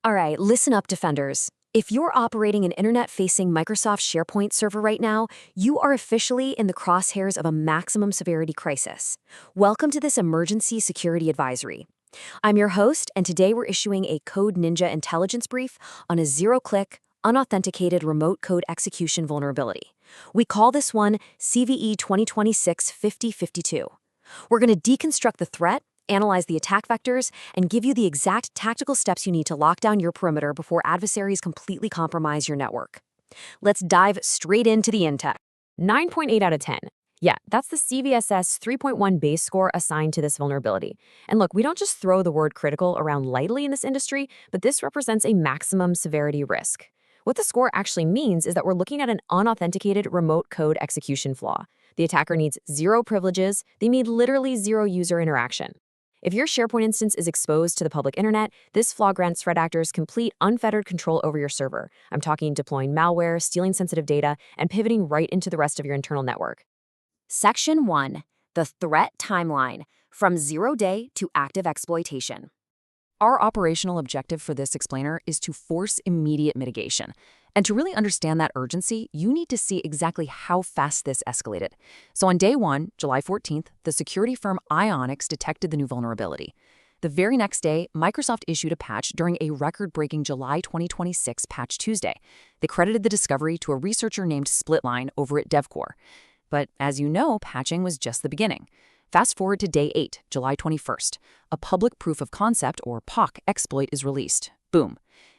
All right, listen up, defenders. If you're operating an internet-facing Microsoft SharePoint server right now, you are officially in the crosshairs of a maximum severity crisis. Welcome to this emergency security advisory. I'm your host, and today we're issuing a Code Ninja intelligence brief on a zero-click, unauthenticated remote code execution vulnerability. We call this one CVE 2026-5052. We're going to deconstruct the threat, analyze the attack vectors, and give you the exact tactical steps you need to lock down your perimeter before adversaries completely compromise your network. Let's dive straight into the intel. 9.8 out of 10. Yeah, that's the CVSS 3.1 base score assigned to this vulnerability. And look, we don't just throw the word critical around lightly in this industry, but this represents a maximum severity risk. What the score actually means is that we're looking at an unauthenticated remote code execution flaw. The attacker needs zero privileges. They need literally zero user interaction. If your SharePoint instance is exposed to the public internet, this flaw grants threat actors complete, unfettered control over your server. I'm talking deploying malware, stealing sensitive data, and pivoting right into the rest of your internal network. Section 1. The Threat Timeline, from zero day to active exploitation. Our operational objective for this explainer is to force immediate mitigation. And to really understand that urgency, you need to see exactly how fast this escalated. So on day 1, July 14th, the security firm Ionix detected the new vulnerability. The very next day, Microsoft issued a patch during a record-breaking July 2026 Patch Tuesday. They credited the discovery to a researcher named Splitline over at DevCore. But as you know, patching was just the beginning. Fast forward to day 8, July 21st. A public proof of concept, or POC, exploit is released. Boom.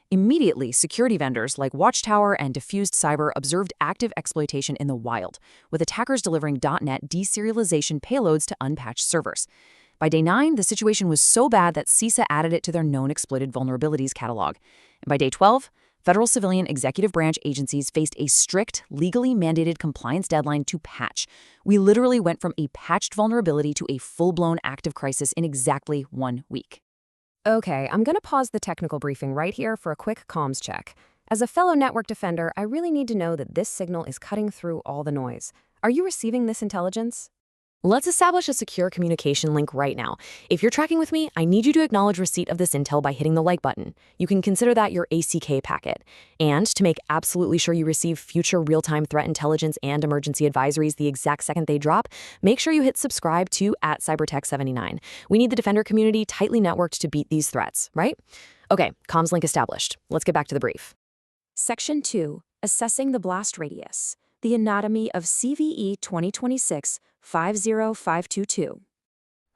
Immediately, security vendors like Watchtower and Diffused Cyber observed active exploitation in the wild, with attackers delivering .NET deserialization payloads to unpatched servers. By day 9, the situation was so bad that CISA added it to their known exploited vulnerabilities catalog. And by day 12, federal civilian executive branch agencies faced a strict, legally mandated compliance deadline to patch. We literally went from a patched vulnerability to a full-blown active crisis in exactly 1 week. Okay, I'm going to pause the technical briefing right here for a quick comms check. As a fellow network defender, I really need to know that this signal is cutting through all the noise. Are you receiving this intelligence? Let's establish a secure communication link right now. If you're tracking with me, I need you to acknowledge receipt of this intel by hitting the like button. You can consider that your ACK packet. And to make absolutely sure you receive future real-time threat intelligence and emergency advisories the exact second they drop, make sure you hit subscribe to @CyberTech79. We need the Defender community tightly networked to beat these threats, right? Okay, comms link established. Let's get back to the brief. Section 2. Assessing the blast radius. The anatomy of CVE 2026-50522.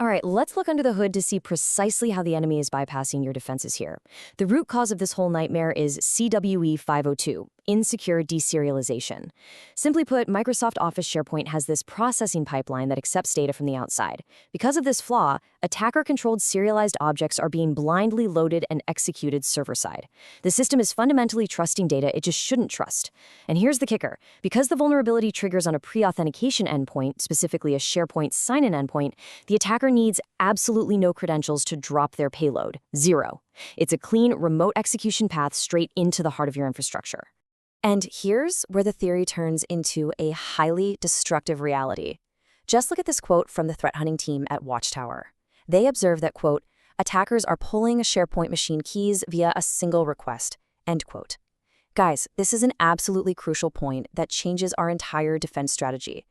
All right, let's look under the hood to see precisely how the enemy is bypassing your defenses here. The root cause of this whole nightmare is CWE 502, insecure deserialization. Simply put, Microsoft Office SharePoint has this processing pipeline that accepts data from the outside. Because of this flaw, attacker-controlled serialized objects are being blindly loaded and executed server-side. The system is fundamentally trusting data it just shouldn't trust. And here's the kicker. Because the vulnerability triggers on a pre-authentication endpoint, specifically a SharePoint sign-in endpoint, the attacker needs absolutely no credentials to drop their payload. Zero. It's a clean, remote execution path straight into the heart of your infrastructure. And here's where the theory turns into a highly destructive reality. Just look at this quote from the threat hunting team at Watchtower. They observe that, quote, attackers are pulling SharePoint machine keys via a single request, end quote. Guys, this is an absolutely crucial point that changes our entire defense strategy.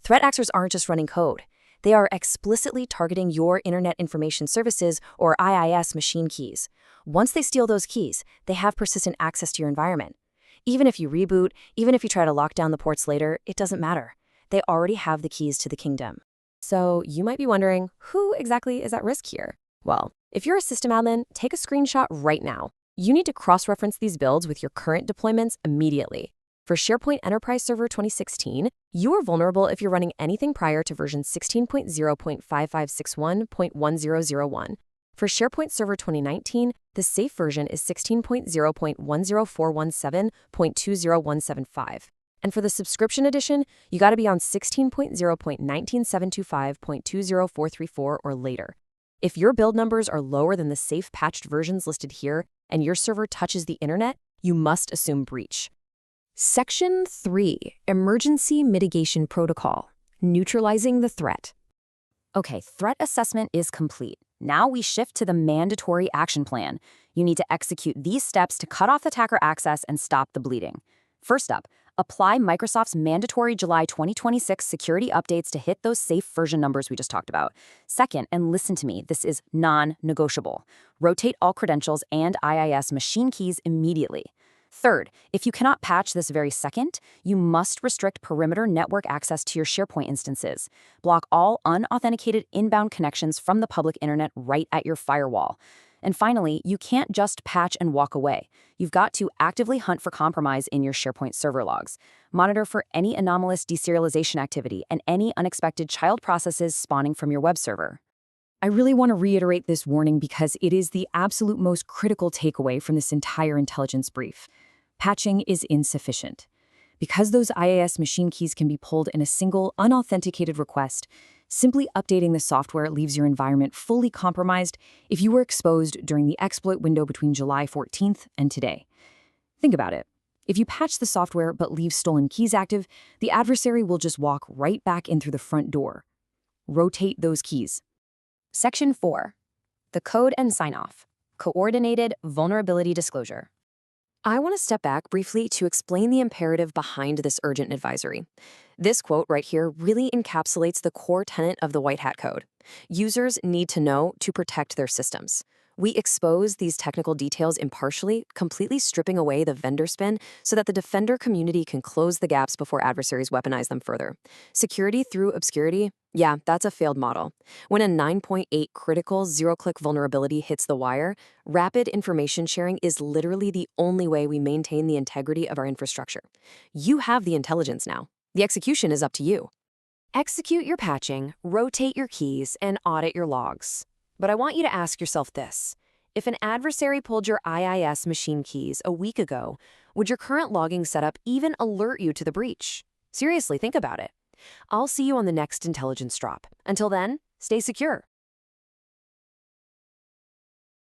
Threat actors aren't just running code. They are explicitly targeting your Internet Information Services, or IIS, machine keys. Once they steal those keys, they have persistent access to your environment. Even if you reboot, even if you try to lock down the ports later, it doesn't matter. They already have the keys to the kingdom. So you might be wondering, who exactly is at risk here? Well, if you're a system admin, take a screenshot right now. You need to cross-reference these builds with your current deployments immediately. For SharePoint Enterprise Server 2016, you are vulnerable if you're running anything prior to version 16.0.5561.1001. For SharePoint Server 2019, the safe version is 16.0.10417.20175. And for the subscription edition, you got to be on 16.0.19725.20434 or later. If your build numbers are lower than the safe patched versions listed here and your server touches the internet, you must assume breach. Section 3. Emergency Mitigation Protocol. Neutralizing the threat. Okay, threat assessment is complete. Now we shift to the mandatory action plan. You need to execute these steps to cut off attacker access and stop the bleeding. First up, apply Microsoft's mandatory July 2026 security updates to hit those safe version numbers we just talked about. Second, and listen to me, this is non-negotiable. Rotate all credentials and IIS machine keys immediately. Third, if you cannot patch this very second, you must restrict perimeter network access to your SharePoint instances. Block all unauthenticated inbound connections from the public internet right at your firewall. And finally, you can't just patch and walk away. You've got to actively hunt for compromise in your SharePoint server logs. Monitor for any anomalous deserialization activity and any unexpected child processes spawning from your web server. I really want to reiterate this warning because it is the absolute most critical takeaway from this entire intelligence brief. Patching is insufficient. Because those IIS machine keys can be pulled in a single, unauthenticated request, simply updating the software leaves your environment fully compromised if you were exposed during the exploit window between July 14th and today. Think about it. If you patch the software but leave stolen keys active, the adversary will just walk right back in through the front door. Rotate those keys. Section 4. The Code and Sign-Off. Coordinated Vulnerability Disclosure. I want to step back briefly to explain the imperative behind this urgent advisory. This quote right here really encapsulates the core tenet of the White Hat Code. Users need to know to protect their systems. We expose these technical details impartially, completely stripping away the vendor spin so that the defender community can close the gaps before adversaries weaponize them further. Security through obscurity? Yeah, that's a failed model. When a 9.8 critical zero-click vulnerability hits the wire, rapid information sharing is literally the only way we maintain the integrity of our infrastructure. You have the intelligence now. The execution is up to you. Execute your patching, rotate your keys, and audit your logs. But I want you to ask yourself this. If an adversary pulled your IIS machine keys a week ago, would your current logging setup even alert you to the breach? Seriously, think about it. I'll see you on the next intelligence drop. Until then, stay secure.